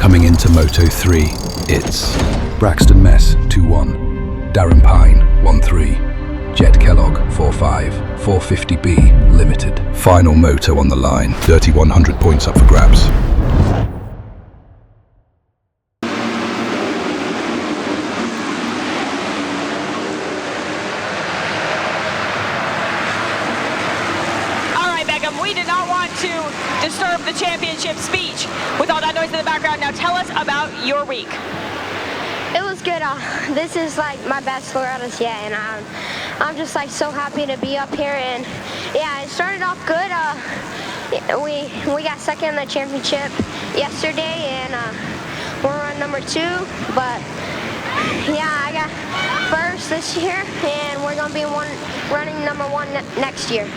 Coming into Moto 3, it's Braxton Mess 2-1, Darren Pine 1-3, Jet Kellogg 4-5, 450B Limited. Final moto on the line, 3,100 points up for grabs. We did not want to disturb the championship speech with all that noise in the background. Now tell us about your week. It was good. This is like my best Loretta's yet, and I'm just like so happy to be up here. And yeah, it started off good. We got second in the championship yesterday, and we're on number 2. But yeah, I got first this year, and we're gonna be running number 1 next year.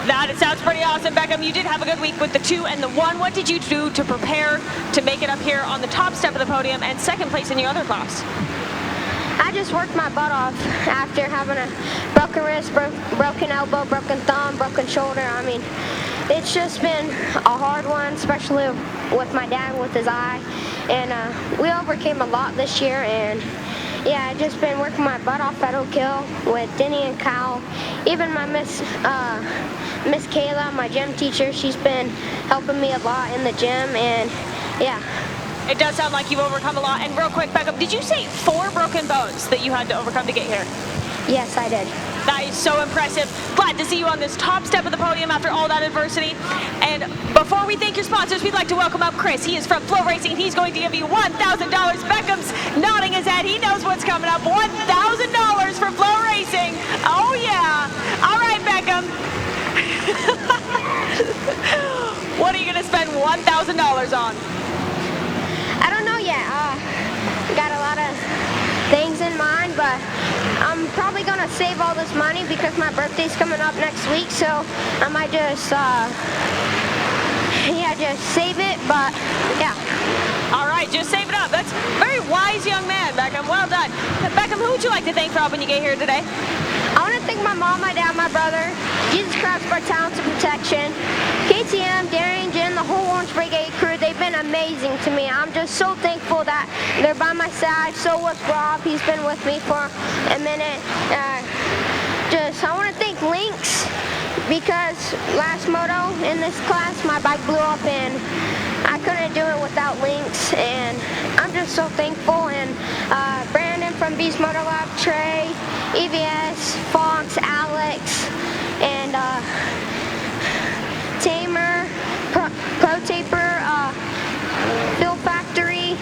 That sounds pretty awesome, Beckham. You did have a good week with the 2 and the 1. What did you do to prepare to make it up here on the top step of the podium and second place in your other class? I just worked my butt off after having a broken wrist, broken elbow, broken thumb, broken shoulder. I mean, it's just been a hard one, especially with my dad with his eye. And we overcame a lot this year, and yeah, I've just been working my butt off at Oak Hill with Denny and Kyle. Even my Miss Kayla, my gym teacher, she's been helping me a lot in the gym, and yeah. It does sound like you've overcome a lot. And real quick, Beckham, did you say 4 broken bones that you had to overcome to get here? Yes, I did. That is so impressive. Glad to see you on this top step of the podium after all that adversity. And before we thank your sponsors, we'd like to welcome up Chris. He is from Flow Racing. He's going to give you $1,000. Beckham's nodding his head. He knows what's coming up. $1,000 for Flow Racing. Oh, yeah. All right, Beckham. What are you going to spend $1,000 on? I don't know yet. Got a lot of things in mind, but I'm probably going to save all this money because my birthday's coming up next week, so I might just, just save it, but yeah. All right, just save it up. That's a very wise young man, Beckham. Well done. Beckham, who would you like to thank for helping you get here today? I want to thank my mom, my dad, my brother, Jesus Christ for Talents and Protection, KTM, Darian, Jen, the whole Orange Brigade crew. They've been amazing to me. I'm just so thankful that they're by my side. So was Rob. He's been with me for a minute. I want to thank Lynx because last moto in this class, my bike blew up and I couldn't do it without Lynx, and I'm just so thankful. And Brandon from Beast Moto Lab, Trey, EVS, Fox, Alex, and Tamer, Pro Taper, Phil Factory,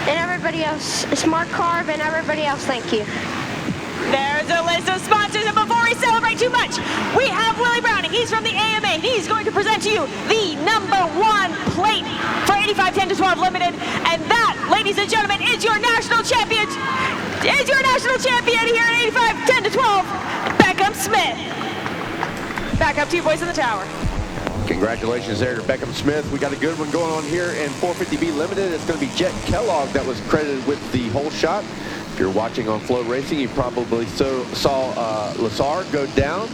and everybody else, Smart Carb, and everybody else, thank you. There's a list of sponsors, and before we celebrate too much, we have Willie Browning. He's from the AMA. He's going to present to you the #1 plate for 85-10-12 Limited, and that, ladies and gentlemen, is your national champion. Is your national champion here at 85-10-12, Beckham Smith. Back up to you, boys in the tower. Congratulations there to Beckham Smith. We got a good one going on here in 450B Limited. It's going to be Jet Kellogg that was credited with the whole shot. If you're watching on Flow Racing, you probably saw Lazar go down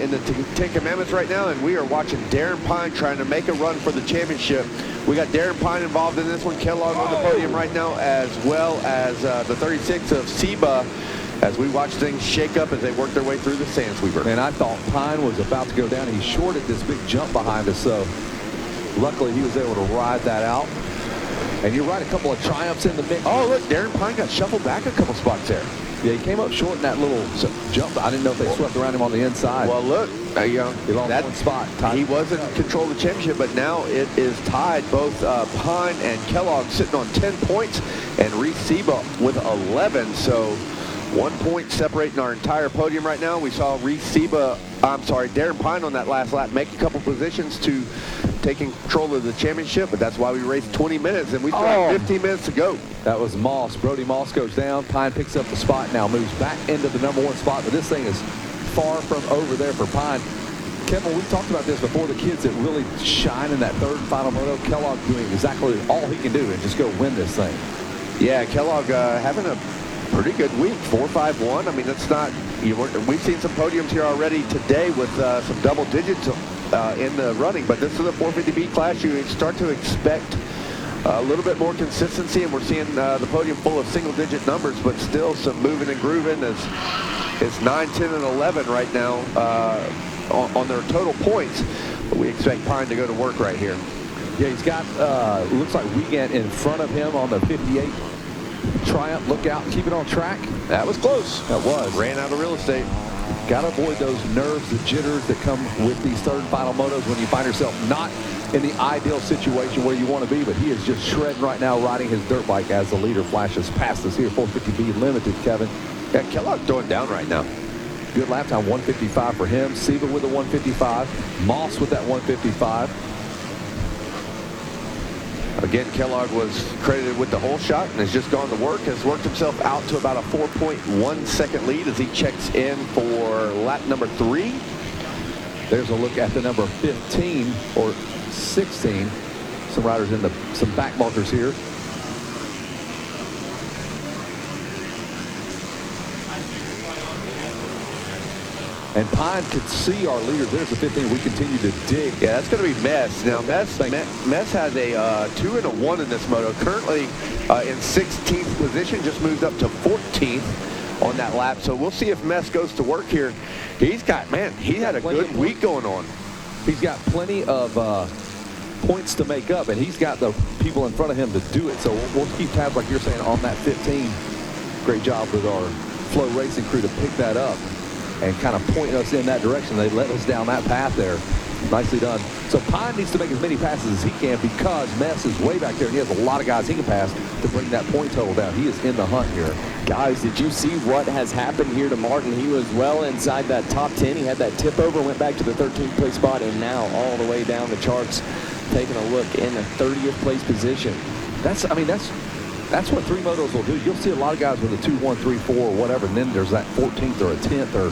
in the Ten Commandments right now, and we are watching Darren Pine trying to make a run for the championship. We got Darren Pine involved in this one, Kellogg on the podium right now, as well as the 36 of Seba, as we watch things shake up as they work their way through the sand sweeper. And I thought Pine was about to go down. He shorted this big jump behind us, so luckily he was able to ride that out. And you're right, a couple of triumphs in the mix. Oh, look, Darren Pine got shuffled back a couple spots there. Yeah, he came up short in that little jump. I didn't know if they swept around him on the inside. Well, look, he lost one spot. He wasn't in control of the championship, but now it is tied. Both Pine and Kellogg sitting on 10 points, and Reese Seba with 11. So 1 point separating our entire podium right now. We saw Darren Pine on that last lap make a couple positions to taking control of the championship, but that's why we raced 20 minutes, and we still have 15 minutes to go. That was Moss. Brody Moss goes down. Pine picks up the spot, now moves back into the #1 spot, but this thing is far from over there for Pine. Kevin, we talked about this before, the kids that really shine in that third and final moto. Kellogg doing exactly all he can do and just go win this thing. Yeah, Kellogg having a pretty good week, 4-5-1. I mean, that's not, we've seen some podiums here already today with some double digits in the running. But this is a 450B class. You start to expect a little bit more consistency, and we're seeing the podium full of single-digit numbers, but still some moving and grooving. It's 9, 10, and 11 right now on their total points. But we expect Pine to go to work right here. Yeah, he's got, looks like Wiegand in front of him on the 58 Triumph. Look out, keep it on track. That was close. That was. Ran out of real estate. Got to avoid those nerves, the jitters that come with these third and final motos when you find yourself not in the ideal situation where you want to be. But he is just shredding right now, riding his dirt bike as the leader flashes past us here. 450B limited, Kevin. Yeah, Kellogg throwing down right now. Good lap time, 155 for him. Siva with a 155. Moss with that 155. Again, Kellogg was credited with the whole shot and has just gone to work, has worked himself out to about a 4.1 second lead as he checks in for lap number 3. There's a look at the number 15 or 16. Some riders in some back markers here. And Pine could see our leader. There's the 15. We continue to dig. Yeah, that's going to be Mess. Now, Mess has a 2 and a 1 in this moto. Currently in 16th position, just moved up to 14th on that lap. So we'll see if Mess goes to work here. He's got, man, he had a good week going on. He's got plenty of points to make up, and he's got the people in front of him to do it. So we'll keep tabs, like you're saying, on that 15. Great job with our Flow Racing crew to pick that up and kind of point us in that direction. They let us down that path there. Nicely done. So Pine needs to make as many passes as he can because Mess is way back there, and he has a lot of guys he can pass to bring that point total down. He is in the hunt here. Guys, did you see what has happened here to Martin? He was well inside that top 10. He had that tip over, went back to the 13th place spot, and now all the way down the charts, taking a look in the 30th place position. That's what 3 motos will do. You'll see a lot of guys with a 2, 1, 3, 4, or whatever, and then there's that 14th or a 10th or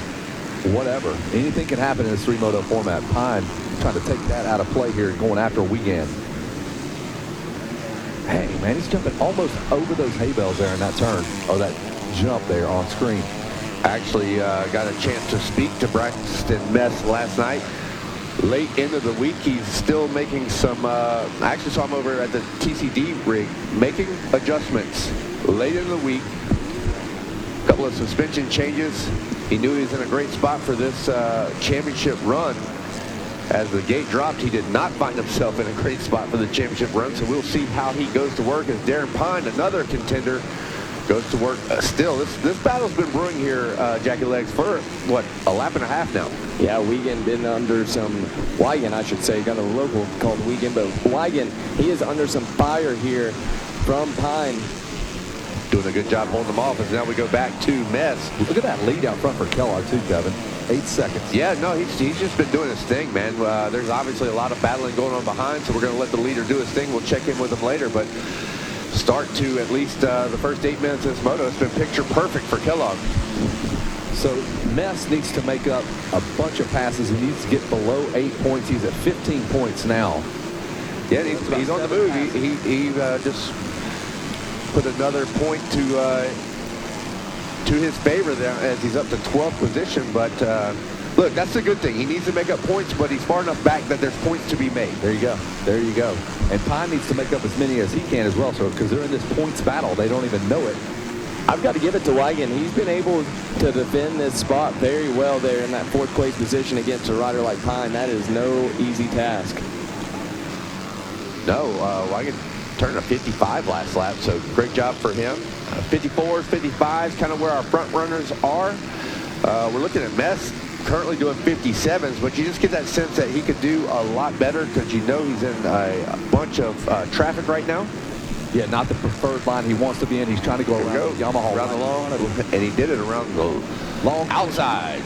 whatever. Anything can happen in this 3 moto format. Pine trying to take that out of play here and going after Wiegand. Hey, man, he's jumping almost over those hay bales there in that turn, or that jump there on screen. Actually got a chance to speak to Braxton Mess last night. Late into the week, he's still making some, I actually saw him over at the TCD rig, making adjustments late in the week. A couple of suspension changes. He knew he was in a great spot for this championship run. As the gate dropped, he did not find himself in a great spot for the championship run, so we'll see how he goes to work as Darren Pine, another contender, goes to work. Still, this battle's been brewing here, Jackie Legs, for, what, a lap and a half now. Yeah, Wiegand been under some, Wiegand, I should say, got a local called Wiegand, but Wiegand, he is under some fire here from Pine. Doing a good job holding them off as now we go back to Mess. Look at that lead out front for Kellogg too, Kevin. 8 seconds. Yeah, no, he's just been doing his thing, man. There's obviously a lot of battling going on behind, so we're going to let the leader do his thing. We'll check in with him later, but start to at least the first 8 minutes of this moto, it's been picture perfect for Kellogg. So Mess needs to make up a bunch of passes. He needs to get below 8 points. He's at 15 points now. Yeah, he's on the move. He just put another point to his favor there as he's up to 12th position. But look, that's the good thing. He needs to make up points, but he's far enough back that there's points to be made. There you go. There you go. And Pine needs to make up as many as he can as well, so because they're in this points battle, they don't even know it. I've got to give it to Wiegand. He's been able to defend this spot very well there in that 4th place position against a rider like Pine. That is no easy task. No, Wiegand turned a 55 last lap, so great job for him. 54s, 55s, kind of where our front runners are. We're looking at Mess currently doing 57s, but you just get that sense that he could do a lot better because you know he's in a bunch of traffic right now. Yeah, not the preferred line he wants to be in. He's trying to go around the Yamaha around the long, and he did it around the long outside.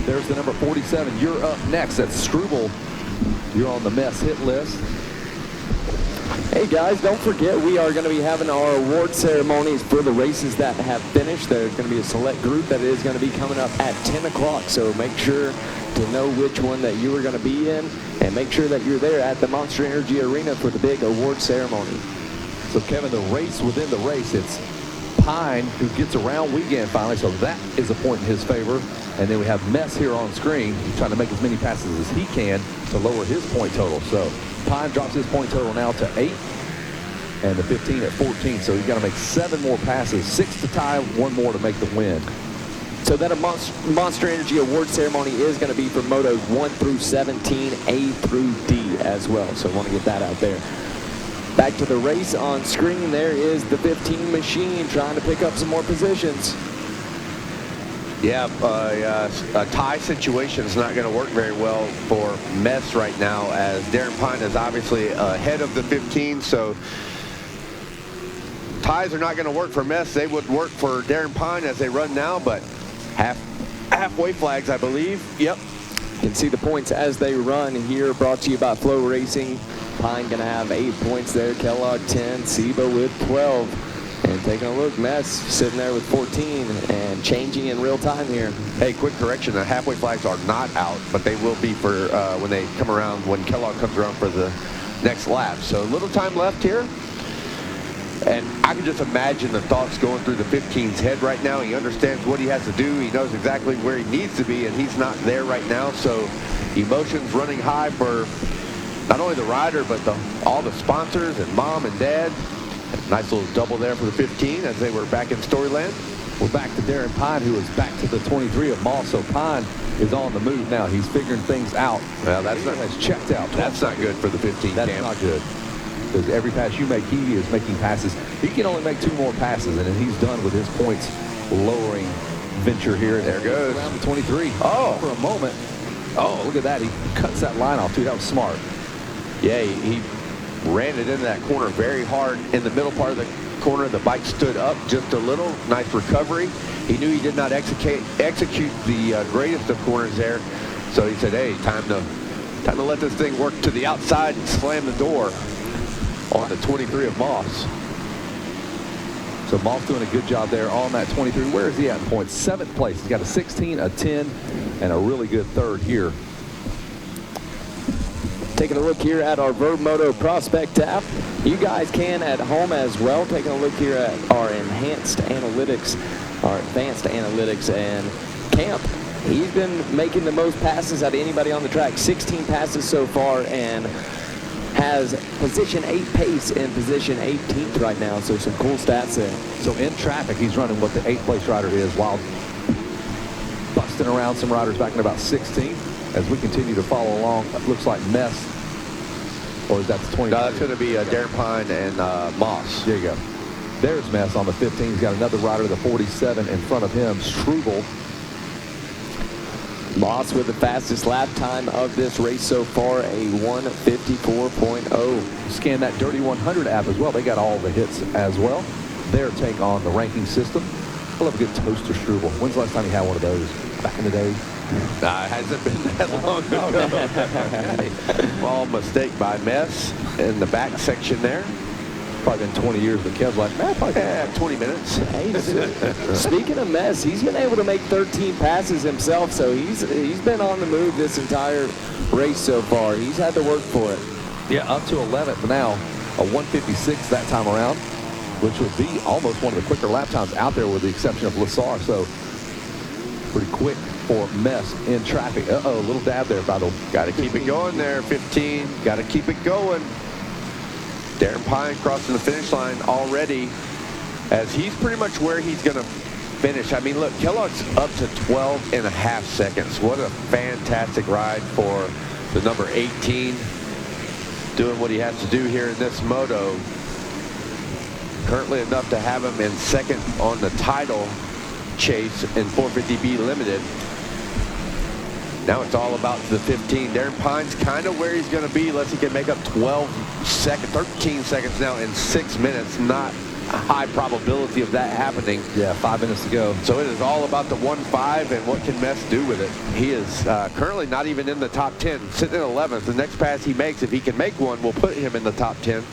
There's the number 47. You're up next. That's Struble. You're on the Mess hit list. Hey guys, don't forget we are going to be having our award ceremonies for the races that have finished. There's going to be a select group that is going to be coming up at 10 o'clock, so make sure to know which one that you are going to be in, and make sure that you're there at the Monster Energy Arena for the big award ceremony. So Kevin, the race within the race, it's Pine who gets around Wiegand finally, so that is a point in his favor. And then we have Mess here on screen trying to make as many passes as he can to lower his point total. So Pine drops his point total now to 8 and the 15 at 14. So he's got to make 7 more passes, 6 to tie, 1 more to make the win. So that a Monster Energy Award ceremony is going to be for Motos 1 through 17, A through D as well. So I want to get that out there. Back to the race on screen. There is the 15 machine trying to pick up some more positions. Yeah, a tie situation is not going to work very well for Mess right now, as Darren Pine is obviously ahead of the 15. So ties are not going to work for Mess. They would work for Darren Pine as they run now, but halfway flags, I believe. Yep. You can see the points as they run here, brought to you by Flow Racing. Pine going to have 8 points there, Kellogg 10, Seba with 12. And taking a look, Mess sitting there with 14 and changing in real time here. Hey, quick correction, the halfway flags are not out, but they will be for when they come around, when Kellogg comes around for the next lap. So a little time left here. And I can just imagine the thoughts going through the 15's head right now. He understands what he has to do. He knows exactly where he needs to be, and he's not there right now. So emotions running high for not only the rider, but all the sponsors and mom and dad. Nice little double there for the 15 as they were back in Storyland. We're back to Darren Pine, who is back to the 23 of Moss. So Pine is on the move now. He's figuring things out. Well, that's not checked out. That's not good for the 15. That's Cam. not good. Because every pass you make, he is making passes. He can only make 2 more passes, and then he's done with his points lowering venture here. There goes. Around the 23. Oh. For a moment. Oh, look at that. He cuts that line off, too. That was smart. Yeah, he ran it into that corner very hard. In the middle part of the corner, the bike stood up just a little. Nice recovery. He knew he did not execute the greatest of corners there. So he said, hey, time to let this thing work to the outside and slam the door on the 23 of Moss. So Moss doing a good job there on that 23. Where is he at in points? 7th place. He's got a 16, a 10, and a really good 3rd here. Taking a look here at our Verb Moto Prospect tab. You guys can at home as well. Taking a look here at our advanced analytics, and Camp. He's been making the most passes out of anybody on the track. 16 passes so far, and has position 8 pace in position 18th right now. So some cool stats there. So in traffic, he's running what the 8th place rider is, while busting around some riders back in about 16th. As we continue to follow along, it looks like Mess, or is that the 20? No, that's going to be Darren Pine and Moss. There you go. There's Mess on the 15. He's got another rider, the 47, in front of him, Struble. Moss with the fastest lap time of this race so far, a 1:54.0. Scan that Dirty 100 app as well. They got all the hits as well. Their take on the ranking system. I love a good toaster Struble. When's the last time you had one of those? Back in the day? It hasn't been that long ago. Small mistake by Mess in the back section there. Probably been 20 years, but Kev's like, probably 20 minutes. Hey, speaking of Mess, he's been able to make 13 passes himself, so he's been on the move this entire race so far. He's had to work for it. Yeah, up to 11th now, a 1:56 that time around, which would be almost one of the quicker lap times out there with the exception of Lassar. So pretty quick for Mess in traffic. Uh-oh, a little dab there, by the way. Got to keep it going there, 15. Got to keep it going. Darren Pine crossing the finish line already, as he's pretty much where he's going to finish. I mean, look, Kellogg's up to 12.5 seconds. What a fantastic ride for the number 18, doing what he has to do here in this moto. Currently enough to have him in second on the title chase in 450B Limited. Now it's all about the 15. Darren Pine's kind of where he's going to be unless he can make up 13 seconds now in 6 minutes. Not a high probability of that happening. Yeah, 5 minutes to go. So it is all about the 1.5 and what can Mess do with it. He is currently not even in the top 10, sitting in 11th. The next pass he makes, if he can make one, will put him in the top 10.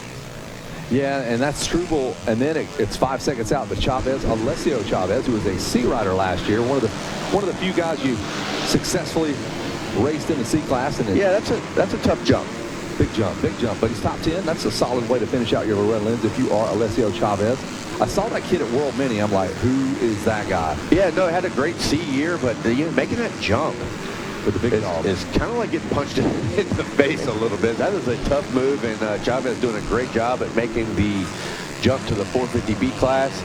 Yeah, and that's Struble, and then it's 5 seconds out. But Chavez, Alessio Chavez, who was a C rider last year, one of the few guys you successfully raced in the C class. And yeah, that's a tough jump. Big jump. But he's top 10. That's a solid way to finish out your Loretta Lynn's if you are Alessio Chavez. I saw that kid at World Mini. I'm like, who is that guy? Yeah, no, had a great C year, but making that jump With the big dog. is kind of like getting punched in the face a little bit. That is a tough move, and Chavez is doing a great job at making the jump to the 450B class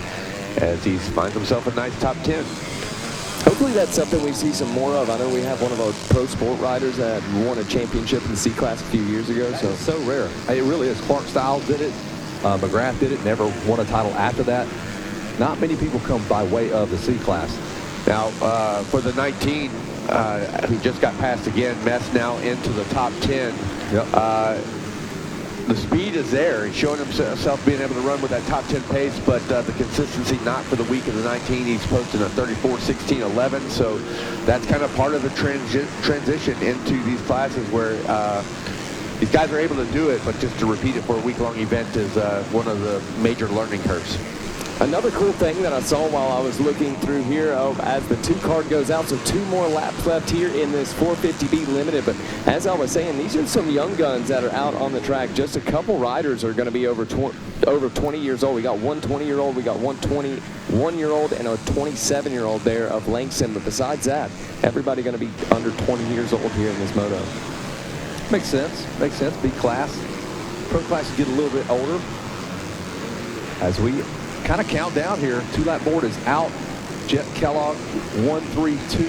as he finds himself a nice top 10. Hopefully that's something we see some more of. I know we have one of our pro sport riders that won a championship in the C class a few years ago. So it's so rare. It really is. Clark Stiles did it. McGrath did it. Never won a title after that. Not many people come by way of the C class. Now, for the 19, who just got passed again, Mess now into the top 10. Yep. The speed is there. He's showing himself being able to run with that top 10 pace, but the consistency not for the week of the 19. He's posting a 34-16-11, so that's kind of part of the transition into these classes where these guys are able to do it, but just to repeat it for a week-long event is one of the major learning curves. Another cool thing that I saw while I was looking through here as the 2 card goes out, so 2 more laps left here in this 450B limited. But as I was saying, these are some young guns that are out on the track. Just a couple riders are going to be over 20 years old. We got one 20-year-old, we got one 21-year-old, and a 27-year-old there of Langston. But besides that, everybody going to be under 20 years old here in this moto. Makes sense. Makes sense. B class. Pro classes get a little bit older. As we kind of count down here, 2-lap board is out. Jet Kellogg 132,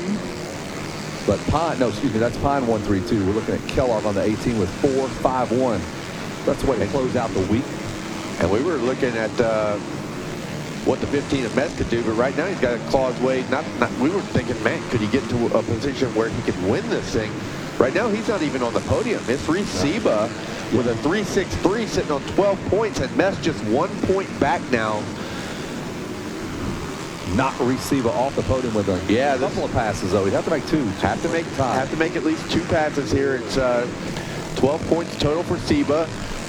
but Pine, no, excuse me, that's Pine 132. We're looking at Kellogg on the 18 with 4.51. That's the way to close out the week. And we were looking at what the 15 of Mess could do, but right now he's got a claw's way. We were thinking, man, could he get to a position where he could win this thing? Right now, he's not even on the podium. It's Reese Seba with a 3.63 sitting on 12 points, and Mess just 1 point back now. Not receive off the podium with a couple of passes, though. He'd have to make 2. Have to make at least 2 passes here. It's 12 points total for Seba,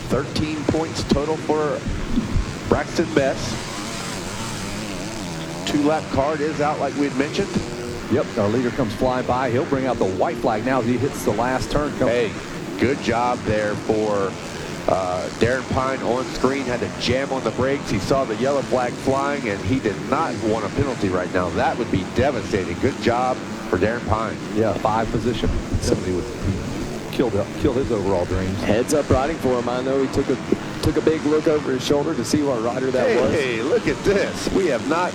13 points total for Braxton Mess. 2-lap card is out, like we had mentioned. Yep, our leader comes flying by. He'll bring out the white flag now as he hits the last turn. Hey, good job there for Darren Pine on screen. Had to jam on the brakes. He saw the yellow flag flying, and he did not want a penalty right now. That would be devastating. Good job for Darren Pine. Yeah, 5 position. Somebody would kill his overall dreams. Heads up riding for him. I know he took a big look over his shoulder to see what rider that was. Hey, look at this. We have not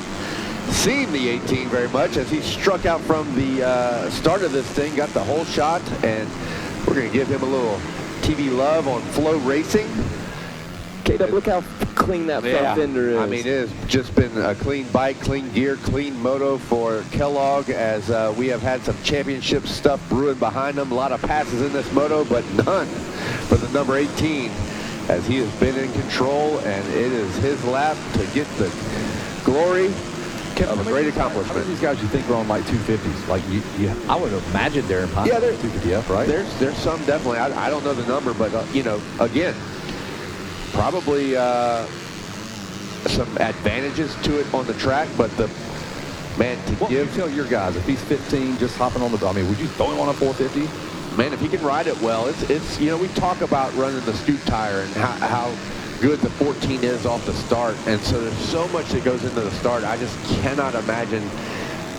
seen the 18 very much as he struck out from the start of this thing, got the whole shot, and we're going to give him a little TV love on Flow Racing. KW, look how clean that front fender is. I mean, it has just been a clean bike, clean gear, clean moto for Kellogg as we have had some championship stuff brewing behind him. A lot of passes in this moto, but none for the number 18 as he has been in control, and it is his lap to get the glory of a great accomplishment. How many of these guys you think are on like 250s? Like I would imagine Darren Pine. Yeah, 250F, right? There's some definitely. I don't know the number, but you know, again, probably some advantages to it on the track. But the man to what give. Would you tell your guys if he's 15, just hopping on the? I mean, would you throw him on a 450? Man, if he can ride it well, it's you know, we talk about running the scoot tire and how good the 14 is off the start, and so there's so much that goes into the start. I just cannot imagine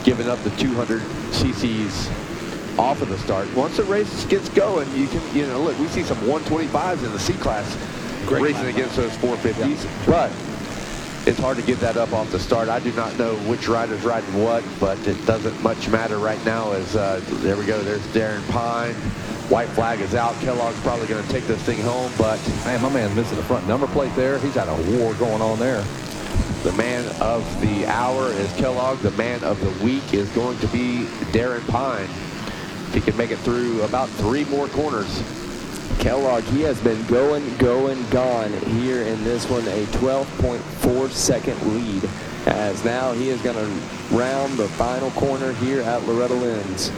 giving up the 200 cc's off of the start. Once the race gets going, you can, you know, look, we see some 125s in the C class racing against those 450s, but it's hard to give that up off the start. I do not know which rider's riding what, but it doesn't much matter right now as there we go, there's Darren Pine. White flag is out. Kellogg's probably going to take this thing home, but man, my man's missing the front number plate there. He's got a war going on there. The man of the hour is Kellogg. The man of the week is going to be Darren Pine. If he can make it through about 3 more corners. Kellogg, he has been going, gone here in this one. A 12.4 second lead as now he is going to round the final corner here at Loretta Lynn's.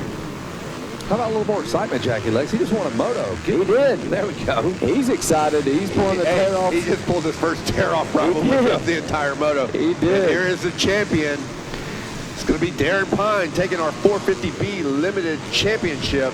How about a little more excitement, Jackie Legs? He just won a moto. He did. There we go. He's excited. He's pulling the tear off. He just pulled his first tear off probably of the entire moto. He did. And here is the champion. It's going to be Darren Pine taking our 450B Limited Championship.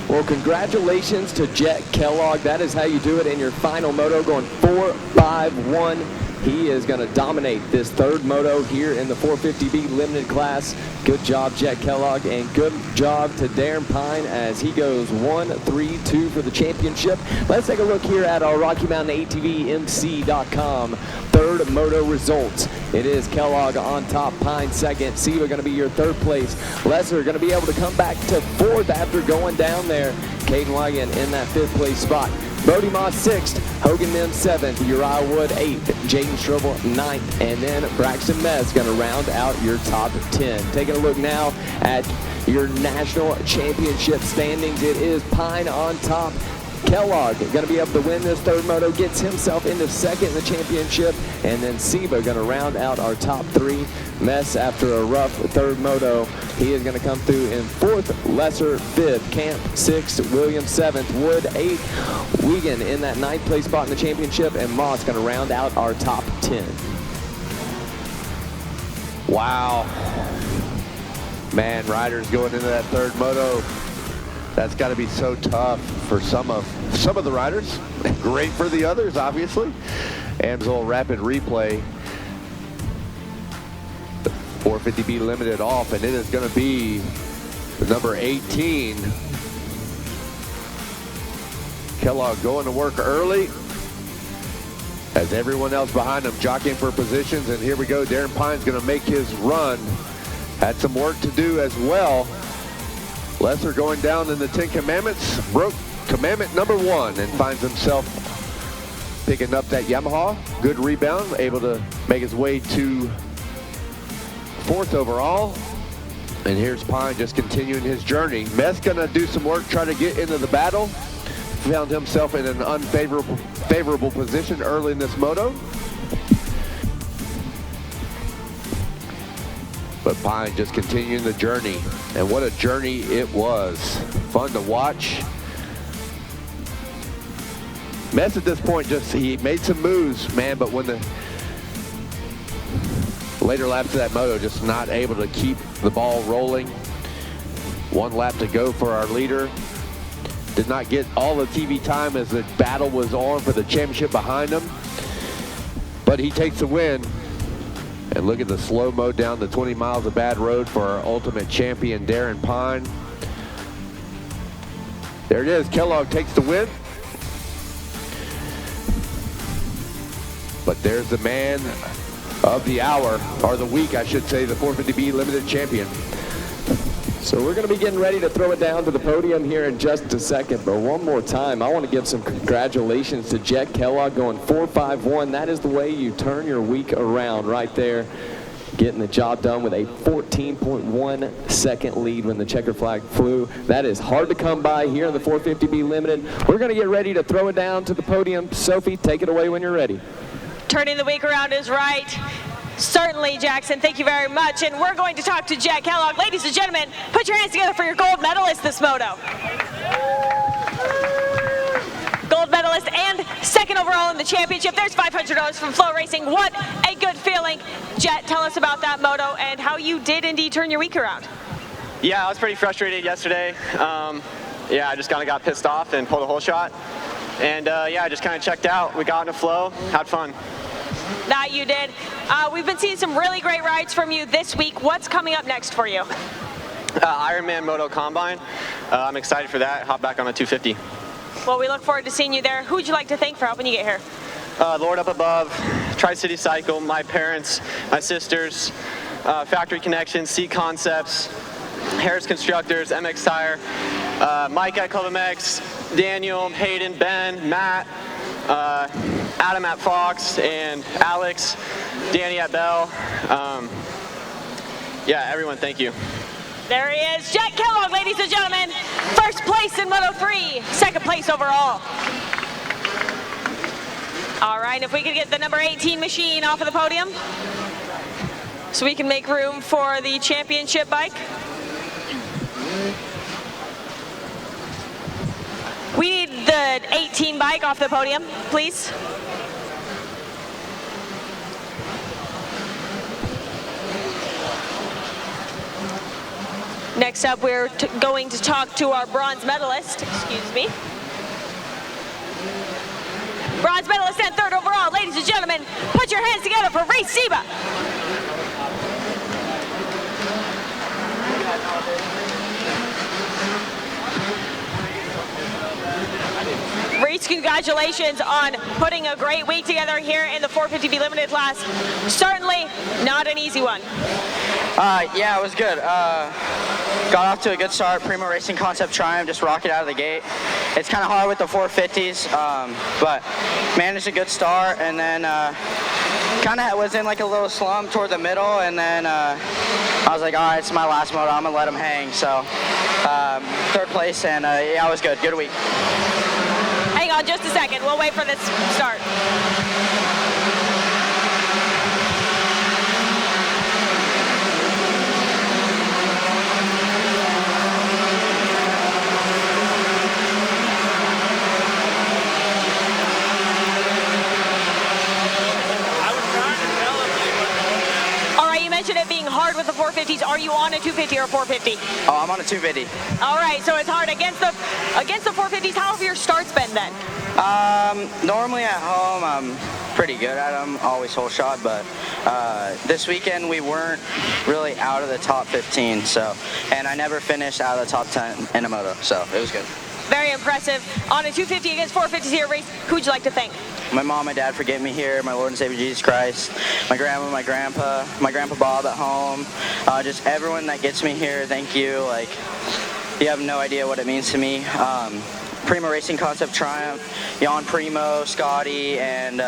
Well, congratulations to Jet Kellogg. That is how you do it in your final moto, going 4.51 He is going to dominate this third moto here in the 450B limited class. Good job, Jet Kellogg, and good job to Darren Pine as he goes 1-3-2 for the championship. Let's take a look here at our Rocky Mountain ATVMC.com third moto results. It is Kellogg on top, Pine second, Siva going to be your third place. Lesser going to be able to come back to fourth after going down there. Caden Wagon in that fifth place spot. Brody Moss sixth, Hogan Mims seventh, Uriah Wood eighth, Jaden Strobel ninth, and then Braxton Mez going to round out your top 10. Taking a look now at your national championship standings. It is Pine on top. Kellogg going to be able to win this third moto, gets himself into second in the championship, and then Siva going to round out our top three. Mess after a rough third moto. He is going to come through in fourth, Lesser fifth, Camp sixth, Williams seventh, Wood eighth, Wiegand in that ninth place spot in the championship, and Moss going to round out our top 10. Wow. Man, riders going into that third moto. That's got to be so tough for some of the riders. Great for the others, obviously. Amsoil rapid replay. The 450B limited off, and it is going to be the number 18. Kellogg going to work early as everyone else behind him jockeying for positions. And here we go. Darren Pine's going to make his run. Had some work to do as well. Lesser going down in the 10 Commandments, broke commandment number 1 and finds himself picking up that Yamaha. Good rebound, able to make his way to fourth overall. And here's Pine just continuing his journey. Mess gonna do some work, try to get into the battle. Found himself in an unfavorable position early in this moto. But Pine just continuing the journey. And what a journey it was. Fun to watch. Mess at this point he made some moves, man, but when the later laps of that moto, just not able to keep the ball rolling. One lap to go for our leader. Did not get all the TV time as the battle was on for the championship behind him. But he takes the win. And look at the slow-mo down the 20 miles of bad road for our ultimate champion, Darren Pine. There it is. Kellogg takes the win. But there's the man of the hour, or the week, I should say, the 450B limited champion. So we're going to be getting ready to throw it down to the podium here in just a second. But one more time, I want to give some congratulations to Jet Kellogg going 4.51. That is the way you turn your week around right there. Getting the job done with a 14.1 second lead when the checker flag flew. That is hard to come by here in the 450B limited. We're going to get ready to throw it down to the podium. Sophie, take it away when you're ready. Turning the week around is right. Certainly, Jackson, thank you very much. And we're going to talk to Jet Kellogg. Ladies and gentlemen, put your hands together for your gold medalist this moto. Gold medalist and second overall in the championship. There's $500 from Flow Racing. What a good feeling. Jet, tell us about that moto and how you did indeed turn your week around. Yeah, I was pretty frustrated yesterday. Yeah, I just kind of got pissed off and pulled a whole shot. And yeah, I just kind of checked out. We got in a flow, had fun. That you did. We've been seeing some really great rides from you this week. What's coming up next for you? Ironman Moto Combine. I'm excited for that. Hop back on the 250. Well, we look forward to seeing you there. Who would you like to thank for helping you get here? Lord Up Above, Tri-City Cycle, my parents, my sisters, Factory Connections, C Concepts, Harris Constructors, MX Tire, Mike at Club MX, Daniel, Hayden, Ben, Matt, Adam at Fox, and Alex, Danny at Bell. Yeah, everyone, thank you. There he is, Jet Kellogg, ladies and gentlemen. First place in Moto 3, second place overall. All right, if we could get the number 18 machine off of the podium so we can make room for the championship bike. We need the 18 bike off the podium, please. Next up, we're going to talk to our bronze medalist. Excuse me. bronze medalist and third overall. Ladies and gentlemen, put your hands together for Reese Seba. Reese, congratulations on putting a great week together here in the 450B Limited class. Certainly not an easy one. Yeah, it was good. Got off to a good start. Primo Racing Concept Triumph, just rocket out of the gate. It's kind of hard with the 450s, but managed a good start, and then kind of was in like a little slump toward the middle, and then I was like, all right, it's my last moto, I'm gonna let them hang. So third place, and yeah, it was good. Good week. Hang on just a second. We'll wait for this start. It being hard with the 450s. Are you on a 250 or a 450? Oh, I'm on a 250. All right, so it's hard against the 450s. How have your starts been then? Normally at home, I'm pretty good at them, always whole shot, but this weekend we weren't really out of the top 15, so, and I never finished out of the top 10 in a moto, so it was good. Very impressive. On a 250 against 450s here, Reese, who'd you like to thank? My mom, my dad for getting me here, my Lord and Savior Jesus Christ, my grandma, my grandpa Bob at home, just everyone that gets me here, thank you. Like, you have no idea what it means to me. Primo Racing Concept Triumph, Jan Primo, Scotty, and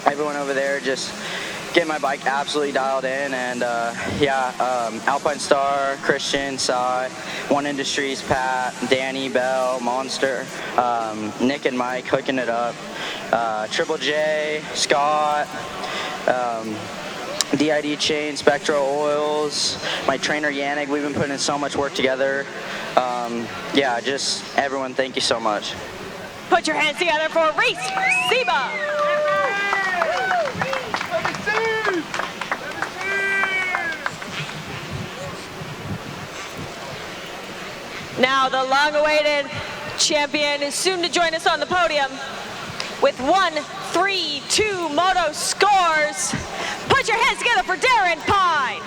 everyone over there just get my bike absolutely dialed in, and Alpine Star, Christian, Cy, One Industries, Pat, Danny, Bell, Monster, Nick and Mike hooking it up, Triple J, Scott, DID Chain, Spectral Oils, my trainer Yannick, we've been putting in so much work together. Yeah, just everyone, thank you so much. Put your hands together for Reese Seba. Now the long-awaited champion is soon to join us on the podium with 1-3-2 Moto scores. Put your hands together for Darren Pine.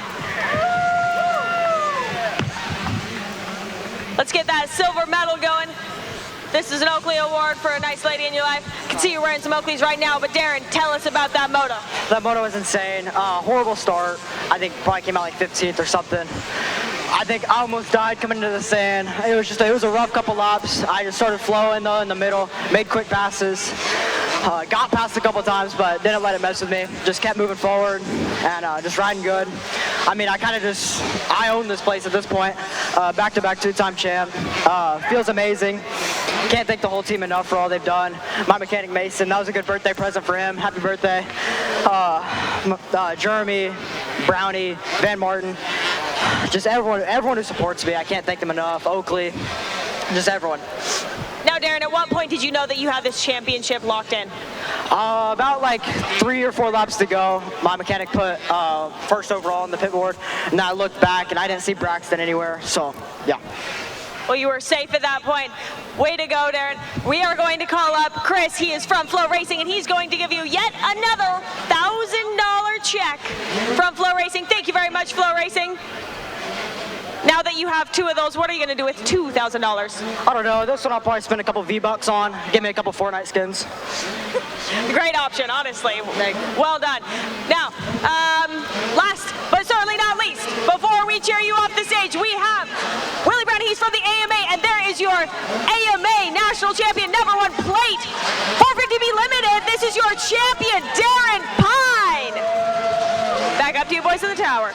Let's get that silver medal going. This is an Oakley Award for a nice lady in your life. I can see you're wearing some Oakleys right now, but Darren, tell us about that moto. That moto was insane. Horrible start. I think probably came out like 15th or something. I think I almost died coming into the sand. It was a rough couple laps. I just started flowing though in the middle, made quick passes. Got past a couple times, but didn't let it mess with me. Just kept moving forward and just riding good. I mean, I own this place at this point. Back-to-back two-time champ. Feels amazing. Can't thank the whole team enough for all they've done. My mechanic Mason, that was a good birthday present for him. Happy birthday. Jeremy, Brownie, Van Martin. Just everyone who supports me. I can't thank them enough. Oakley, just everyone. Now, Darren, at what point did you know that you had this championship locked in? About like 3 or 4 laps to go, my mechanic put first overall on the pit board, and I looked back and I didn't see Braxton anywhere, so yeah. Well, you were safe at that point. Way to go, Darren. We are going to call up Chris. He is from Flow Racing, and he's going to give you yet another $1,000 check from Flow Racing. Thank you very much, Flow Racing. Now that you have 2 of those, what are you going to do with $2,000? I don't know. This one I'll probably spend a couple V-Bucks on. Give me a couple Fortnite skins. Great option, honestly. Well done. Now, last but certainly not least, before we cheer you off the stage, we have Willie Brown. He's from the AMA, and there is your AMA National Champion #1 plate. 450B Limited, this is your champion, Darren Pine. Back up to you, boys in the tower.